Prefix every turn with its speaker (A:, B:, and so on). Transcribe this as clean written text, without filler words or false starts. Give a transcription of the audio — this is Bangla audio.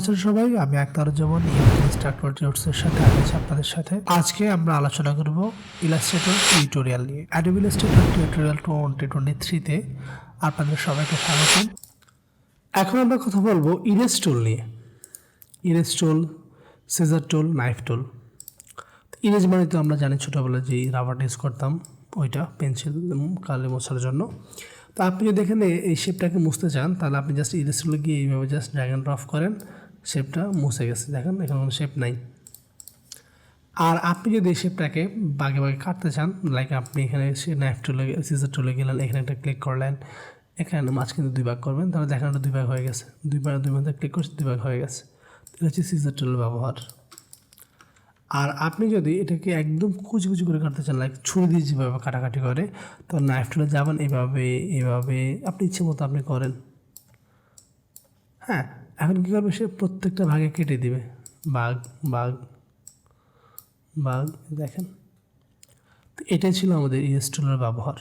A: আছেন সবাই, আমি আক্তারুজ্জামান ইনস্ট্রাক্টর-র সাথে আছি আপনাদের সাথে। আজকে আমরা আলোচনা করব ইলাস্ট্রেটর টিউটোরিয়াল নিয়ে। অ্যাডোবি ইলাস্ট্রেটর টিউটোরিয়াল 2023-তে আপনাদের সবাইকে স্বাগতম। এখন আমরা কথা বলবো ইরেজ টুল নিয়ে। ইরেজ টুল, সিজার টুল, নাইফ টুল। ইরেজ মানে তো আমরা জানি ছোটোবেলায় যে রাবারটা ইউজ করতাম, ওইটা পেন্সিল কালি মোছার জন্য। তো আপনি যদি এখানে এই শেপটাকে মুছতে চান তাহলে আপনি জাস্ট ইরেজ টুলে গিয়ে এইভাবে জাস্ট ড্র্যাগ অ্যান্ড ড্রপ করেন, শেপটা মুছে গেছে। দেখেন এখানে কোনো শেপ নাই। আর আপনি যদি এই শেপটাকে বাগে বাগে কাটতে চান, লাইক আপনি এখানে নাইফ টুলে সিজার টুলে গেলেন, এখানে একটা ক্লিক করলেন, এখানে মাঝখানে দুই ভাগ করবেন, তাহলে দেখেন দুই ভাগ হয়ে গেছে। দুই ভাগে ক্লিক করছে, দুই ভাগ হয়ে গেছে। এটা হচ্ছে সিজার টুলের ব্যবহার। আর আপনি যদি এটাকে একদম কুচি কুচি করে কাটতে চান, লাইক ছুরি দিয়ে যেভাবে কাটাকাটি করে, তো নাইফ টুলে যাবেন, এইভাবে আপনি ইচ্ছে মতো আপনি করেন। হ্যাঁ, এখন কী করবে, সে প্রত্যেকটা ভাগে কেটে দিবে, ভাগ ভাগ ভাগ। দেখেন, তো এটাই ছিল আমাদের ইরেজ টুলের ব্যবহার।